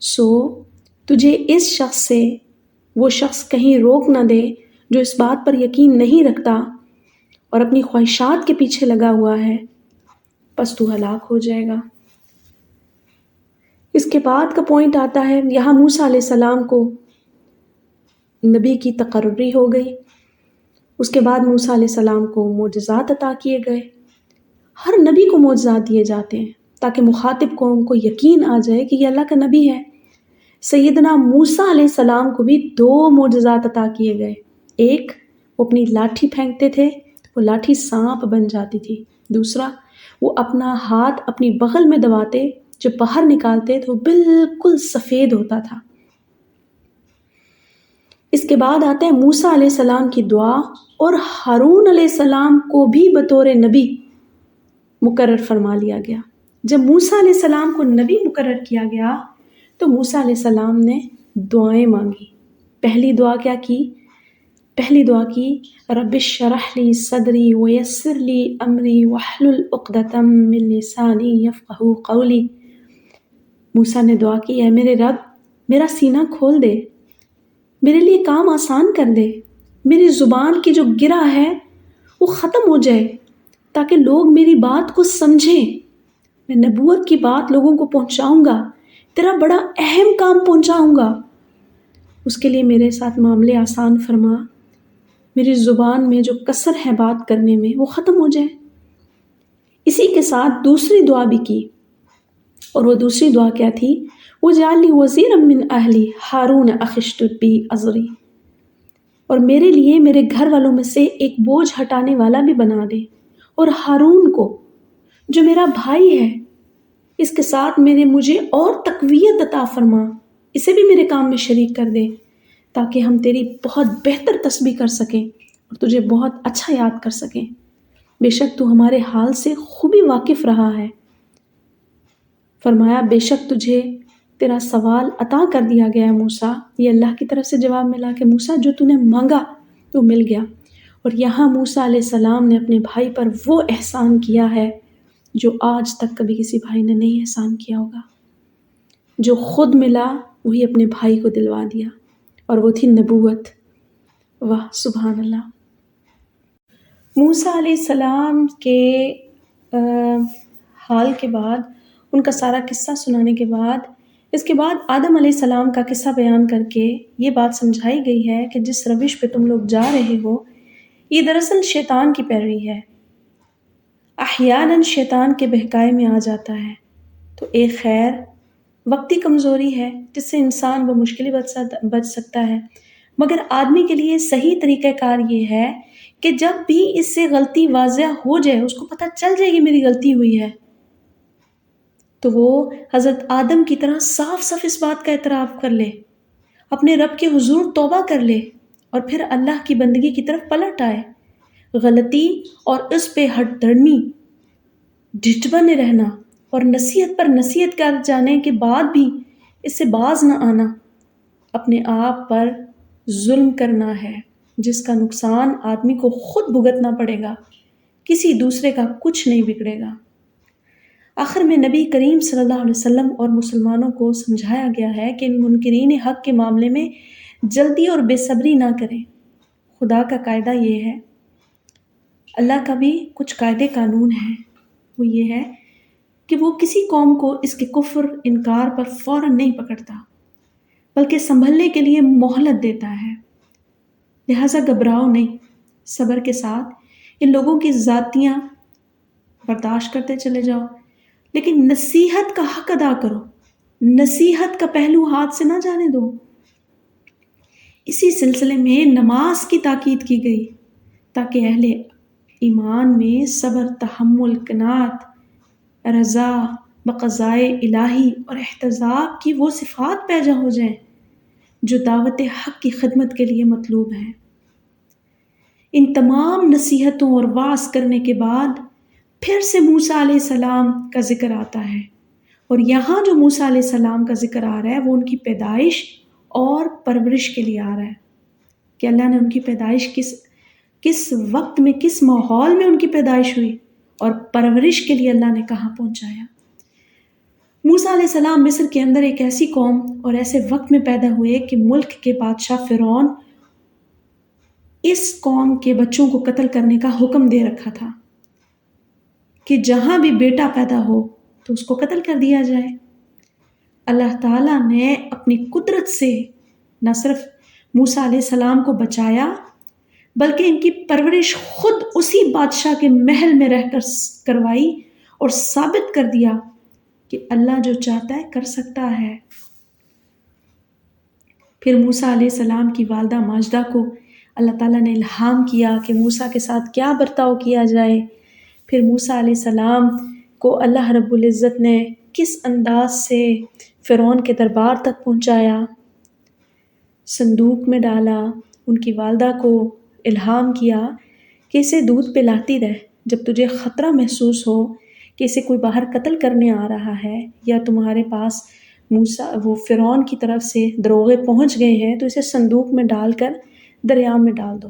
سو تجھے اس شخص سے وہ شخص کہیں روک نہ دے جو اس بات پر یقین نہیں رکھتا اور اپنی خواہشات کے پیچھے لگا ہوا ہے، پس تو ہلاک ہو جائے گا۔ اس کے بعد کا پوائنٹ آتا ہے، یہاں موسیٰ علیہ السلام کو نبی کی تقرری ہو گئی۔ اس کے بعد موسیٰ علیہ السلام کو معجزات عطا کیے گئے۔ ہر نبی کو معجزات دیے جاتے ہیں تاکہ مخاطب قوم کو یقین آ جائے کہ یہ اللہ کا نبی ہے۔ سیدنا موسیٰ علیہ السلام کو بھی 2 معجزات عطا کیے گئے۔ ایک، وہ اپنی لاٹھی پھینکتے تھے، وہ لاٹھی سانپ بن جاتی تھی۔ دوسرا، وہ اپنا ہاتھ اپنی بغل میں دباتے، جب باہر نکالتے تو بالکل سفید ہوتا تھا۔ اس کے بعد آتا ہے موسیٰ علیہ السلام کی دعا، اور ہارون علیہ السلام کو بھی بطور نبی مقرر فرما لیا گیا۔ جب موسیٰ علیہ السلام کو نبی مقرر کیا گیا تو موسیٰ علیہ السلام نے دعائیں مانگی۔ پہلی دعا کی رب اشرح لی صدری ویسر لی امری واحلل عقدۃ من لسانی یفقہوا قولی۔ موسیٰ نے دعا کی، اے میرے رب، میرا سینہ کھول دے، میرے لیے کام آسان کر دے، میری زبان کی جو گرہ ہے وہ ختم ہو جائے تاکہ لوگ میری بات کو سمجھیں، میں نبوت کی بات لوگوں کو پہنچاؤں گا، تیرا بڑا اہم کام پہنچاؤں گا، اس کے لیے میرے ساتھ معاملے آسان فرما، میری زبان میں جو کثر ہے بات کرنے میں وہ ختم ہو جائے۔ اسی کے ساتھ دوسری دعا بھی کی، اور وہ دوسری دعا کیا تھی؟ وَاجْعَلْ لِي وَزِيرًا مِّنْ أَهْلِي هَارُونَ أَخِي اشْدُدْ بِهِ أَزْرِي، اور میرے لیے میرے گھر والوں میں سے ایک بوجھ ہٹانے والا بھی بنا دے، اور ہارون کو جو میرا بھائی ہے اس کے ساتھ مجھے اور تقویت عطا فرما، اسے بھی میرے کام میں شریک کر دے، تاکہ ہم تیری بہت بہتر تسبیح کر سکیں اور تجھے بہت اچھا یاد کر سکیں۔ بے شک تو ہمارے حال سے خوبی واقف رہا ہے۔ فرمایا بے شک تجھے تیرا سوال عطا کر دیا گیا ہے موسیٰ۔ یہ اللہ کی طرف سے جواب ملا کہ موسیٰ جو تو نے مانگا وہ مل گیا۔ اور یہاں موسیٰ علیہ السلام نے اپنے بھائی پر وہ احسان کیا ہے جو آج تک کبھی کسی بھائی نے نہیں احسان کیا ہوگا۔ جو خود ملا وہی اپنے بھائی کو دلوا دیا، اور وہ تھی نبوت۔ واہ سبحان اللہ۔ موسیٰ علیہ السلام کے حال کے بعد، ان کا سارا قصہ سنانے کے بعد، اس کے بعد آدم علیہ السلام کا قصہ بیان کر کے یہ بات سمجھائی گئی ہے کہ جس روش پہ تم لوگ جا رہے ہو یہ دراصل شیطان کی پیروی ہے۔ احیاناً شیطان کے بہکائے میں آ جاتا ہے، تو ایک خیر وقتی کمزوری ہے جس سے انسان بمشکل بچ سکتا ہے، مگر آدمی کے لیے صحیح طریقہ کار یہ ہے کہ جب بھی اس سے غلطی واضح ہو جائے، اس کو پتہ چل جائے کہ میری غلطی ہوئی ہے، تو وہ حضرت آدم کی طرح صاف صاف اس بات کا اعتراف کر لے، اپنے رب کے حضور توبہ کر لے، اور پھر اللہ کی بندگی کی طرف پلٹ آئے۔ غلطی اور اس پہ ہٹ دھرمی ڈٹ بنے رہنا اور نصیحت پر نصیحت کر جانے کے بعد بھی اس سے باز نہ آنا، اپنے آپ پر ظلم کرنا ہے، جس کا نقصان آدمی کو خود بھگتنا پڑے گا، کسی دوسرے کا کچھ نہیں بگڑے گا۔ آخر میں نبی کریم صلی اللہ علیہ وسلم اور مسلمانوں کو سمجھایا گیا ہے کہ ان منکرین حق کے معاملے میں جلدی اور بے صبری نہ کریں۔ خدا کا قاعدہ یہ ہے، اللہ کا بھی کچھ قاعدے قانون ہیں، وہ یہ ہے کہ وہ کسی قوم کو اس کے کفر انکار پر فوراً نہیں پکڑتا، بلکہ سنبھلنے کے لیے مہلت دیتا ہے۔ لہٰذا گھبراؤ نہیں، صبر کے ساتھ ان لوگوں کی ذاتیاں برداشت کرتے چلے جاؤ، لیکن نصیحت کا حق ادا کرو، نصیحت کا پہلو ہاتھ سے نہ جانے دو۔ اسی سلسلے میں نماز کی تاکید کی گئی تاکہ اہل ایمان میں صبر، تحمل، قناعت، رضا بقضائے الہی اور احتساب کی وہ صفات پیدا ہو جائیں جو دعوت حق کی خدمت کے لیے مطلوب ہیں۔ ان تمام نصیحتوں اور وعظ کرنے کے بعد پھر سے موسیٰ علیہ السلام کا ذکر آتا ہے، اور یہاں جو موسیٰ علیہ السلام کا ذکر آ رہا ہے وہ ان کی پیدائش اور پرورش کے لیے آ رہا ہے کہ اللہ نے ان کی پیدائش کس وقت میں، کس ماحول میں ان کی پیدائش ہوئی، اور پرورش کے لیے اللہ نے کہاں پہنچایا۔ موسیٰ علیہ السلام مصر کے اندر ایک ایسی قوم اور ایسے وقت میں پیدا ہوئے کہ ملک کے بادشاہ فرعون اس قوم کے بچوں کو قتل کرنے کا حکم دے رکھا تھا کہ جہاں بھی بیٹا پیدا ہو تو اس کو قتل کر دیا جائے۔ اللہ تعالیٰ نے اپنی قدرت سے نہ صرف موسیٰ علیہ السلام کو بچایا، بلکہ ان کی پرورش خود اسی بادشاہ کے محل میں رہ کر کروائی، اور ثابت کر دیا کہ اللہ جو چاہتا ہے کر سکتا ہے۔ پھر موسیٰ علیہ السلام کی والدہ ماجدہ کو اللہ تعالیٰ نے الہام کیا کہ موسیٰ کے ساتھ کیا برتاؤ کیا جائے۔ پھر موسیٰ علیہ السلام کو اللہ رب العزت نے کس انداز سے فرعون کے دربار تک پہنچایا، صندوق میں ڈالا، ان کی والدہ کو الہام کیا کہ اسے دودھ پلاتی رہ، جب تجھے خطرہ محسوس ہو کہ اسے کوئی باہر قتل کرنے آ رہا ہے، یا تمہارے پاس وہ فرعون کی طرف سے دروغے پہنچ گئے ہیں، تو اسے صندوق میں ڈال کر دریا میں ڈال دو۔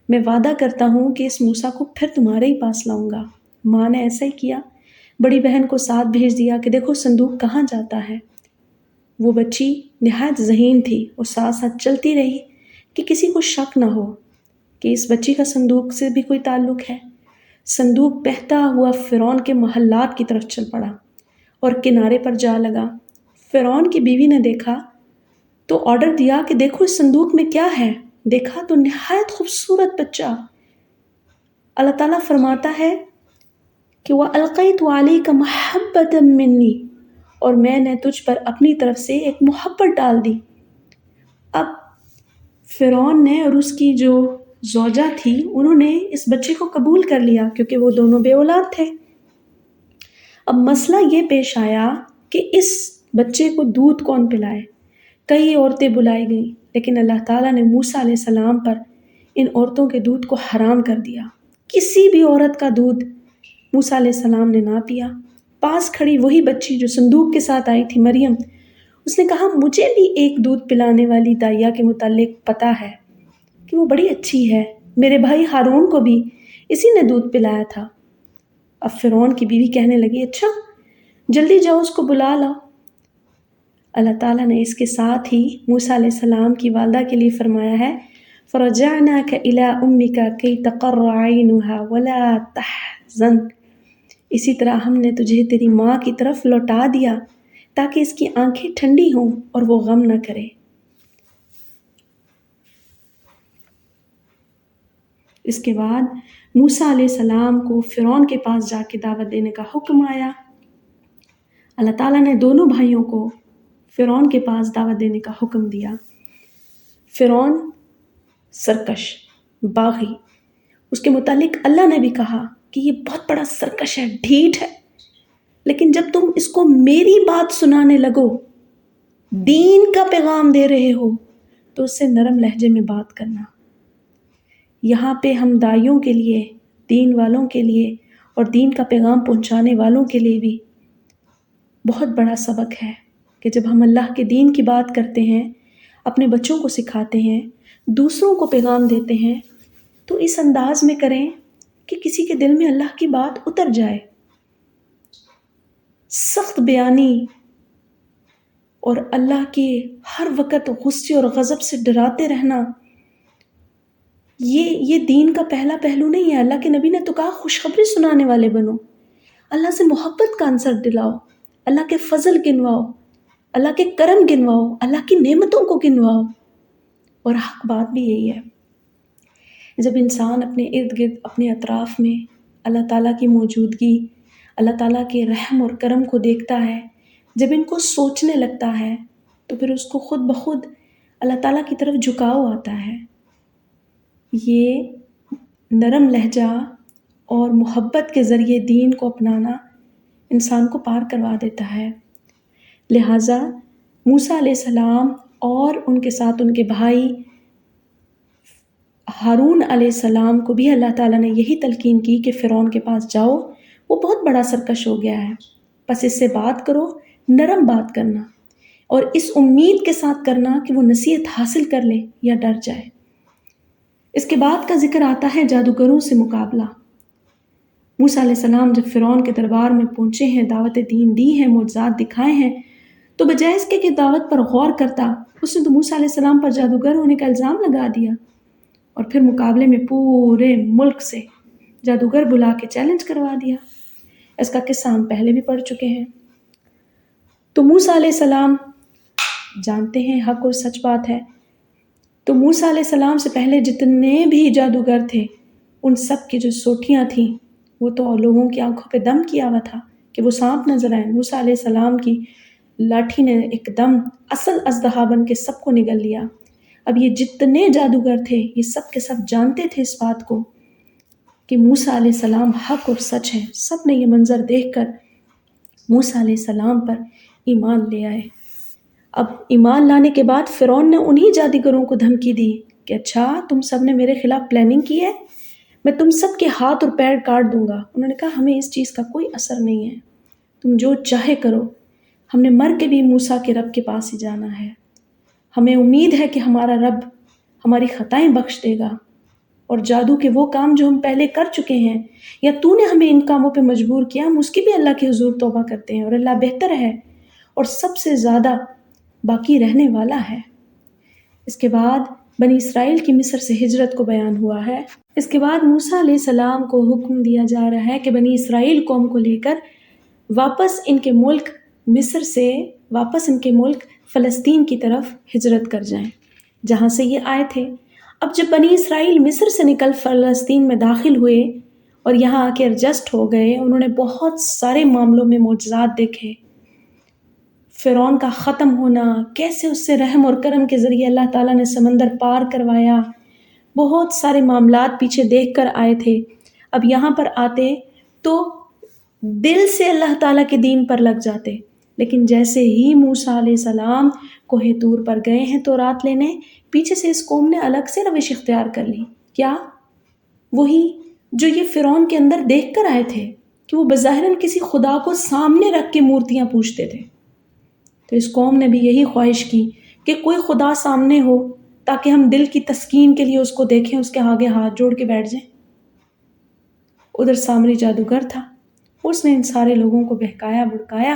میں وعدہ کرتا ہوں کہ اس موسیٰ کو پھر تمہارے ہی پاس لاؤں گا۔ ماں نے ایسا ہی کیا، بڑی بہن کو ساتھ بھیج دیا کہ دیکھو صندوق کہاں جاتا ہے۔ وہ بچی نہایت ذہین تھی، وہ ساتھ ساتھ چلتی رہی کہ کسی کو شک نہ ہو کہ اس بچی کا صندوق سے بھی کوئی تعلق ہے۔ صندوق بہتا ہوا فرعون کے محلات کی طرف چل پڑا اور کنارے پر جا لگا۔ فرعون کی بیوی نے دیکھا تو آرڈر دیا کہ دیکھو اس صندوق میں کیا ہے. دیکھا تو نہایت خوبصورت بچہ. اللہ تعالیٰ فرماتا ہے کہ وَأَلْقَيْتُ عَلَيْكَ مَحَبَّةً مِّنِّي، اور میں نے تجھ پر اپنی طرف سے ایک محبت ڈال دی. اب فرعون نے اور اس کی جو زوجہ تھی انہوں نے اس بچے کو قبول کر لیا کیونکہ وہ دونوں بے اولاد تھے. اب مسئلہ یہ پیش آیا کہ اس بچے کو دودھ کون پلائے. کئی عورتیں بلائی گئیں لیکن اللہ تعالیٰ نے موسیٰ علیہ السلام پر ان عورتوں کے دودھ کو حرام کر دیا. کسی بھی عورت کا دودھ موسیٰ علیہ السلام نے نہ پیا. پاس کھڑی وہی بچی جو صندوق کے ساتھ آئی تھی مریم، اس نے کہا مجھے بھی ایک دودھ پلانے والی دائیا کے متعلق پتہ ہے کہ وہ بڑی اچھی ہے، میرے بھائی ہارون کو بھی اسی نے دودھ پلایا تھا. اب فرعون کی بیوی کہنے لگی اچھا جلدی جاؤ اس کو بلا لاؤ. اللہ تعالیٰ نے اس کے ساتھ ہی موسیٰ علیہ السلام کی والدہ کے لیے فرمایا ہے فَرَجَعْنَاكَ إِلَىٰ أُمِّكَ كَيْ تَقَرَّ عَيْنُهَا وَلَا تَحْزَنْ. اسی طرح ہم نے تجھے تیری ماں کی طرف لوٹا دیا تاکہ اس کی آنکھیں ٹھنڈی ہوں اور وہ غم نہ کرے. اس کے بعد موسیٰ علیہ السلام کو فرعون کے پاس جا کے دعوت دینے کا حکم آیا. اللہ تعالیٰ نے دونوں بھائیوں کو فرعون کے پاس دعوت دینے کا حکم دیا. فرعون سرکش، باغی، اس کے متعلق اللہ نے بھی کہا کہ یہ بہت بڑا سرکش ہے، ڈھیٹ ہے، لیکن جب تم اس کو میری بات سنانے لگو، دین کا پیغام دے رہے ہو، تو اس سے نرم لہجے میں بات کرنا. یہاں پہ ہم دائیوں کے لیے، دین والوں کے لیے اور دین کا پیغام پہنچانے والوں کے لیے بھی بہت بڑا سبق ہے کہ جب ہم اللہ کے دین کی بات کرتے ہیں، اپنے بچوں کو سکھاتے ہیں، دوسروں کو پیغام دیتے ہیں، تو اس انداز میں کریں کہ کسی کے دل میں اللہ کی بات اتر جائے. سخت بیانی اور اللہ کے ہر وقت غصے اور غضب سے ڈراتے رہنا یہ دین کا پہلا پہلو نہیں ہے. اللہ کے نبی نے تو کہا خوشخبری سنانے والے بنو، اللہ سے محبت کا عنصر دلاؤ، اللہ کے فضل گنواؤ، اللہ کے کرم گنواؤ، اللہ کی نعمتوں کو گنواؤ. اور حق بات بھی یہی ہے. جب انسان اپنے ارد گرد اپنے اطراف میں اللہ تعالیٰ کی موجودگی، اللہ تعالیٰ کے رحم اور کرم کو دیکھتا ہے، جب ان کو سوچنے لگتا ہے تو پھر اس کو خود بخود اللہ تعالیٰ کی طرف جھکاؤ آتا ہے. یہ نرم لہجہ اور محبت کے ذریعے دین کو اپنانا انسان کو پار کروا دیتا ہے. لہٰذا موسیٰ علیہ السلام اور ان کے ساتھ ان کے بھائی ہارون علیہ السلام کو بھی اللہ تعالیٰ نے یہی تلقین کی کہ فرعون کے پاس جاؤ، وہ بہت بڑا سرکش ہو گیا ہے، بس اس سے بات کرو، نرم بات کرنا، اور اس امید کے ساتھ کرنا کہ وہ نصیحت حاصل کر لے یا ڈر جائے. اس کے بعد کا ذکر آتا ہے جادوگروں سے مقابلہ. موسیٰ علیہ السلام جب فرعون کے دربار میں پہنچے ہیں، دعوت دین دی ہے، معجزات دکھائے ہیں، تو بجائے اس کے کہ دعوت پر غور کرتا، اس نے تو موسیٰ علیہ السلام پر جادوگر ہونے کا الزام لگا دیا، اور پھر مقابلے میں پورے ملک سے جادوگر بلا کے چیلنج کروا دیا. اس کا قصہ ہم پہلے بھی پڑھ چکے ہیں. تو موسیٰ علیہ السلام جانتے ہیں حق اور سچ بات ہے. تو موسیٰ علیہ السلام سے پہلے جتنے بھی جادوگر تھے، ان سب کی جو سوٹیاں تھیں وہ تو لوگوں کی آنکھوں پہ دم کیا ہوا تھا کہ وہ سانپ نظر آئے. موسیٰ علیہ السلام کی لاٹھی نے ایک دم اصل اژدہا بن کے سب کو نگل لیا. اب یہ جتنے جادوگر تھے یہ سب کے سب جانتے تھے اس بات کو کہ موسیٰ علیہ السلام حق اور سچ ہیں. سب نے یہ منظر دیکھ کر موسیٰ علیہ السلام پر ایمان لے آئے. اب ایمان لانے کے بعد فرعون نے انہی جادوگروں کو دھمکی دی کہ اچھا تم سب نے میرے خلاف پلاننگ کی ہے، میں تم سب کے ہاتھ اور پیر کاٹ دوں گا. انہوں نے کہا ہمیں اس چیز کا کوئی اثر نہیں ہے، تم جو چاہے کرو، ہم نے مر کے بھی موسیٰ کے رب کے پاس ہی جانا ہے. ہمیں امید ہے کہ ہمارا رب ہماری خطائیں بخش دے گا، اور جادو کے وہ کام جو ہم پہلے کر چکے ہیں یا تو نے ہمیں ان کاموں پہ مجبور کیا، ہم اس کی بھی اللہ کے حضور توبہ کرتے ہیں، اور اللہ بہتر ہے اور سب سے زیادہ باقی رہنے والا ہے. اس کے بعد بنی اسرائیل کی مصر سے ہجرت کو بیان ہوا ہے. اس کے بعد موسیٰ علیہ السلام کو حکم دیا جا رہا ہے کہ بنی اسرائیل قوم کو لے کر واپس ان کے ملک مصر سے واپس ان کے ملک فلسطین کی طرف ہجرت کر جائیں جہاں سے یہ آئے تھے۔ اب جب بنی اسرائیل مصر سے نکل فلسطین میں داخل ہوئے اور یہاں آ کے ایڈجسٹ ہو گئے، انہوں نے بہت سارے معاملوں میں معجزات دیکھے۔ فرعون کا ختم ہونا، کیسے اس سے رحم اور کرم کے ذریعے اللہ تعالیٰ نے سمندر پار کروایا، بہت سارے معاملات پیچھے دیکھ کر آئے تھے۔ اب یہاں پر آتے تو دل سے اللہ تعالیٰ کے دین پر لگ جاتے، لیکن جیسے ہی موسیٰ علیہ السلام کوہ طور پر گئے ہیں تو رات لینے، پیچھے سے اس قوم نے الگ سے روش اختیار کر لی۔ کیا؟ وہی جو یہ فرعون کے اندر دیکھ کر آئے تھے کہ وہ بظاہراً کسی خدا کو سامنے رکھ کے مورتیاں پوجتے تھے۔ تو اس قوم نے بھی یہی خواہش کی کہ کوئی خدا سامنے ہو تاکہ ہم دل کی تسکین کے لیے اس کو دیکھیں، اس کے آگے ہاتھ جوڑ کے بیٹھ جائیں۔ ادھر سامری جادوگر تھا، اس نے ان سارے لوگوں کو بہکایا بڑکایا،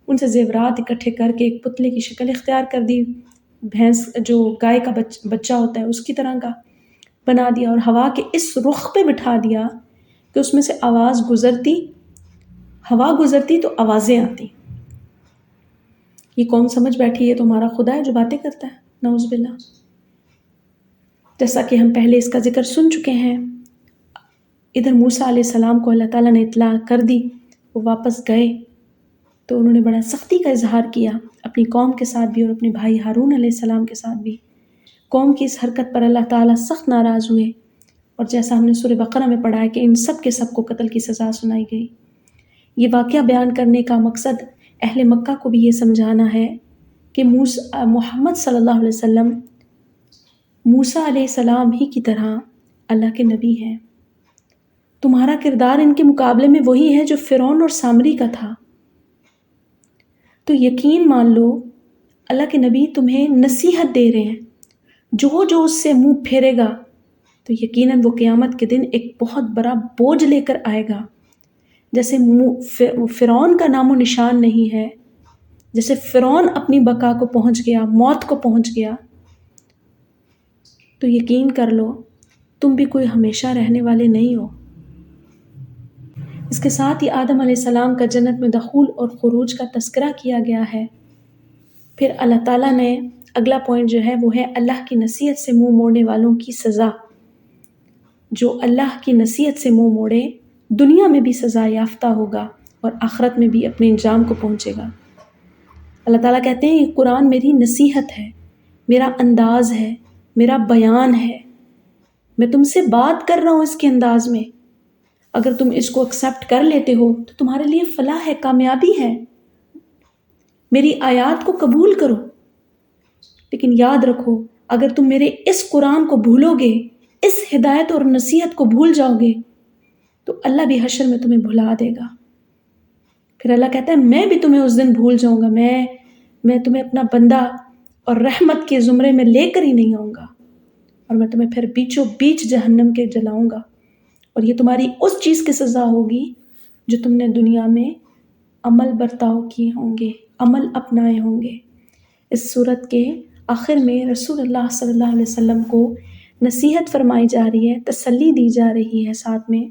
ان سے زیورات اکٹھے کر کے ایک پتلے کی شکل اختیار کر دی، بھینس جو گائے کا بچہ ہوتا ہے اس کی طرح کا بنا دیا، اور ہوا کے اس رخ پہ بٹھا دیا کہ اس میں سے آواز گزرتی، ہوا گزرتی تو آوازیں آتی۔ یہ قوم سمجھ بیٹھی ہے تو ہمارا خدا ہے جو باتیں کرتا ہے، نعوذ باللہ۔ جیسا کہ ہم پہلے اس کا ذکر سن چکے ہیں، ادھر موسیٰ علیہ السلام کو اللہ تعالیٰ نے اطلاع کر دی، وہ واپس گئے تو انہوں نے بڑا سختی کا اظہار کیا اپنی قوم کے ساتھ بھی اور اپنے بھائی ہارون علیہ السلام کے ساتھ بھی۔ قوم کی اس حرکت پر اللہ تعالیٰ سخت ناراض ہوئے، اور جیسا ہم نے سورہ بقرہ میں پڑھا ہے کہ ان سب کے سب کو قتل کی سزا سنائی گئی۔ یہ واقعہ بیان کرنے کا مقصد اہل مکہ کو بھی یہ سمجھانا ہے کہ محمد صلی اللہ علیہ وسلم موسیٰ علیہ السلام ہی کی طرح اللہ کے نبی ہیں۔ تمہارا کردار ان کے مقابلے میں وہی ہے جو فرعون اور سامری کا تھا۔ تو یقین مان لو اللہ کے نبی تمہیں نصیحت دے رہے ہیں، جو جو اس سے منہ پھیرے گا تو یقیناً وہ قیامت کے دن ایک بہت بڑا بوجھ لے کر آئے گا۔ جیسے فرعون کا نام و نشان نہیں ہے، جیسے فرعون اپنی بقا کو پہنچ گیا، موت کو پہنچ گیا، تو یقین کر لو تم بھی کوئی ہمیشہ رہنے والے نہیں ہو۔ اس کے ساتھ ہی آدم علیہ السلام کا جنت میں دخول اور خروج کا تذکرہ کیا گیا ہے۔ پھر اللہ تعالیٰ نے اگلا پوائنٹ جو ہے وہ ہے اللہ کی نصیحت سے منہ موڑنے والوں کی سزا۔ جو اللہ کی نصیحت سے منہ موڑے دنیا میں بھی سزا یافتہ ہوگا اور آخرت میں بھی اپنے انجام کو پہنچے گا۔ اللہ تعالیٰ کہتے ہیں یہ قرآن میری نصیحت ہے، میرا انداز ہے، میرا بیان ہے، میں تم سے بات کر رہا ہوں اس کے انداز میں۔ اگر تم اس کو ایکسیپٹ کر لیتے ہو تو تمہارے لیے فلاح ہے، کامیابی ہے، میری آیات کو قبول کرو۔ لیکن یاد رکھو اگر تم میرے اس قرآن کو بھولو گے، اس ہدایت اور نصیحت کو بھول جاؤ گے تو اللہ بھی حشر میں تمہیں بھلا دے گا۔ پھر اللہ کہتا ہے میں بھی تمہیں اس دن بھول جاؤں گا، میں تمہیں اپنا بندہ اور رحمت کے زمرے میں لے کر ہی نہیں آؤں گا، اور میں تمہیں پھر بیچوں بیچ جہنم کے جلاؤں گا، اور یہ تمہاری اس چیز کی سزا ہوگی جو تم نے دنیا میں عمل برتاؤ کیے ہوں گے، عمل اپنائے ہوں گے۔ اس صورت کے آخر میں رسول اللہ صلی اللہ علیہ وسلم کو نصیحت فرمائی جا رہی ہے، تسلی دی جا رہی ہے ساتھ میں،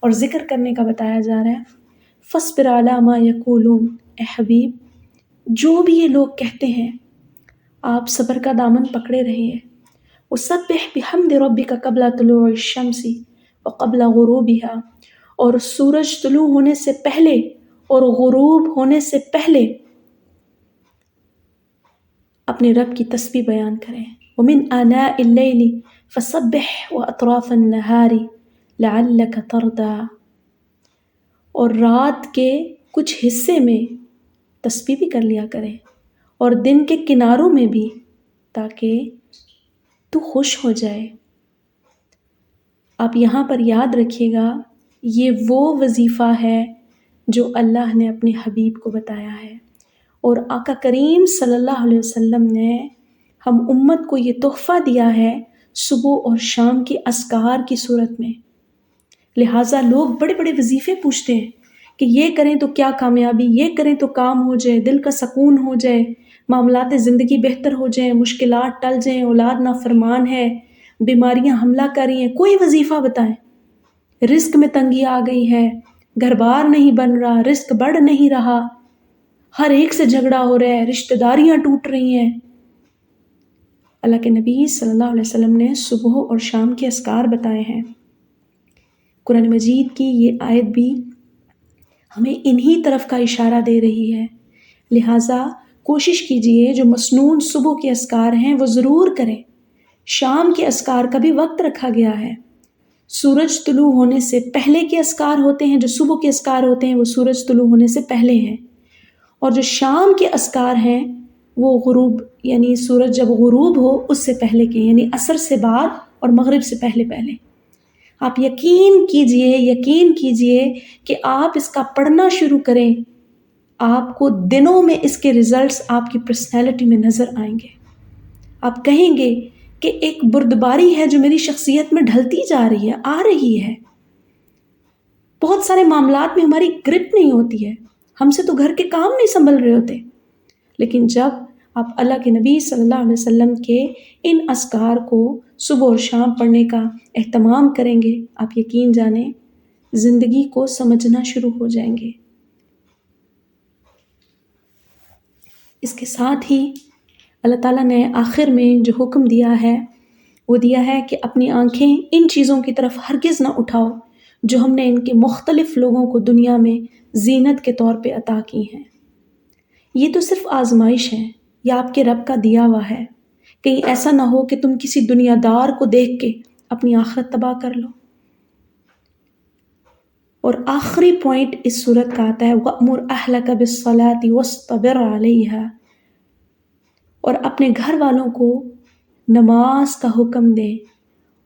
اور ذکر کرنے کا بتایا جا رہا ہے۔ فَاصْبِرْ عَلَىٰ مَا يَقُولُونَ، اے حبیب جو بھی یہ لوگ کہتے ہیں آپ صبر کا دامن پکڑے رہیے۔ وَسَبِّحْ بِحَمْدِ رَبِّكَ قَبْلَ طُلُوعِ الشَّمْسِ وَقَبْلَ غُرُوبِهَا، اور سورج طلوع ہونے سے پہلے اور غروب ہونے سے پہلے اپنے رب کی تسبیح بیان کریں۔ وَمِنْ آنَاءِ اللَّيْلِ فَسَبِّحْ وَأَطْرَافَ النَّهَارِ لَعَلَّكَ تَرْضَىٰ، اور رات کے کچھ حصے میں تسبیح بھی کر لیا کریں اور دن کے کناروں میں بھی، تاکہ تو خوش ہو جائے۔ آپ یہاں پر یاد رکھیے گا یہ وہ وظیفہ ہے جو اللہ نے اپنے حبیب کو بتایا ہے، اور آقا کریم صلی اللہ علیہ وسلم نے ہم امت کو یہ تحفہ دیا ہے صبح اور شام کی اذکار کی صورت میں۔ لہٰذا لوگ بڑے بڑے وظیفے پوچھتے ہیں کہ یہ کریں تو کیا کامیابی، یہ کریں تو کام ہو جائے، دل کا سکون ہو جائے، معاملات زندگی بہتر ہو جائیں، مشکلات ٹل جائیں، اولاد نافرمان ہے، بیماریاں حملہ کر رہی ہیں، کوئی وظیفہ بتائیں۔ رزق میں تنگی آ گئی ہے، گھر بار نہیں بن رہا، رزق بڑھ نہیں رہا، ہر ایک سے جھگڑا ہو رہا ہے، رشتہ داریاں ٹوٹ رہی ہیں۔ اللہ کے نبی صلی اللہ علیہ وسلم نے صبح اور شام کے اذکار بتائے ہیں۔ قرآن مجید کی یہ آیت بھی ہمیں انہی طرف کا اشارہ دے رہی ہے، لہٰذا کوشش کیجئے جو مسنون صبح کے اذکار ہیں وہ ضرور کریں۔ شام کے اذکار کا بھی وقت رکھا گیا ہے۔ سورج طلوع ہونے سے پہلے کے اذکار ہوتے ہیں، جو صبح کے اذکار ہوتے ہیں وہ سورج طلوع ہونے سے پہلے ہیں، اور جو شام کے اذکار ہیں وہ غروب یعنی سورج جب غروب ہو اس سے پہلے کے، یعنی عصر سے بعد اور مغرب سے پہلے پہلے۔ آپ یقین کیجئے کہ آپ اس کا پڑھنا شروع کریں، آپ کو دنوں میں اس کے ریزلٹس آپ کی پرسنالٹی میں نظر آئیں گے۔ آپ کہیں گے کہ ایک بردباری ہے جو میری شخصیت میں ڈھلتی جا رہی ہے، آ رہی ہے۔ بہت سارے معاملات میں ہماری گرپ نہیں ہوتی ہے، ہم سے تو گھر کے کام نہیں سنبھل رہے ہوتے، لیکن جب آپ اللہ کے نبی صلی اللہ علیہ وسلم کے ان اذکار کو صبح اور شام پڑھنے کا اہتمام کریں گے، آپ یقین جانیں زندگی کو سمجھنا شروع ہو جائیں گے۔ اس کے ساتھ ہی اللہ تعالیٰ نے آخر میں جو حکم دیا ہے وہ دیا ہے کہ اپنی آنکھیں ان چیزوں کی طرف ہرگز نہ اٹھاؤ جو ہم نے ان کے مختلف لوگوں کو دنیا میں زینت کے طور پہ عطا کی ہیں۔ یہ تو صرف آزمائش ہے، یہ آپ کے رب کا دیا ہوا ہے، کہیں ایسا نہ ہو کہ تم کسی دنیا دار کو دیکھ کے اپنی آخرت تباہ کر لو۔ اور آخری پوائنٹ اس صورت کا آتا ہے وَأْمُرْ أَهْلَكَ بِالصَّلَاةِ وَاصْطَبِرْ عَلَيْهَا، اور اپنے گھر والوں کو نماز کا حکم دیں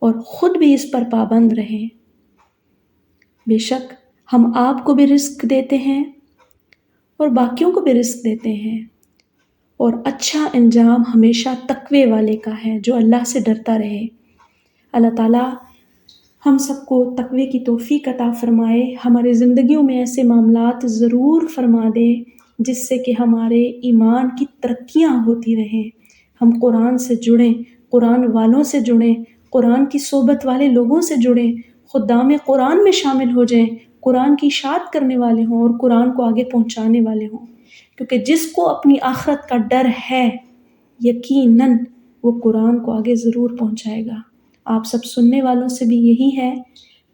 اور خود بھی اس پر پابند رہیں۔ بے شک ہم آپ کو بھی رزق دیتے ہیں اور باقیوں کو بھی رزق دیتے ہیں، اور اچھا انجام ہمیشہ تقوی والے کا ہے جو اللہ سے ڈرتا رہے۔ اللہ تعالیٰ ہم سب کو تقوی کی توفیق عطا فرمائے، ہماری زندگیوں میں ایسے معاملات ضرور فرما دے جس سے کہ ہمارے ایمان کی ترقیاں ہوتی رہیں، ہم قرآن سے جڑیں، قرآن والوں سے جڑیں، قرآن کی صحبت والے لوگوں سے جڑیں، خدام قرآن میں شامل ہو جائیں، قرآن کی اشاعت کرنے والے ہوں اور قرآن کو آگے پہنچانے والے ہوں، کیونکہ جس کو اپنی آخرت کا ڈر ہے یقیناً وہ قرآن کو آگے ضرور پہنچائے گا۔ آپ سب سننے والوں سے بھی یہی ہے،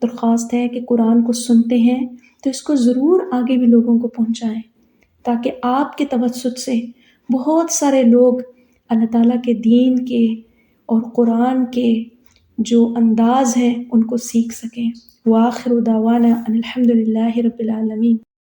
درخواست ہے کہ قرآن کو سنتے ہیں تو اس کو ضرور آگے بھی لوگوں کو پہنچائیں، تاکہ آپ کے توسط سے بہت سارے لوگ اللہ تعالیٰ کے دین کے اور قرآن کے جو انداز ہیں ان کو سیکھ سکیں۔ وآخر دعوانا ان الحمد للہ رب العالمین۔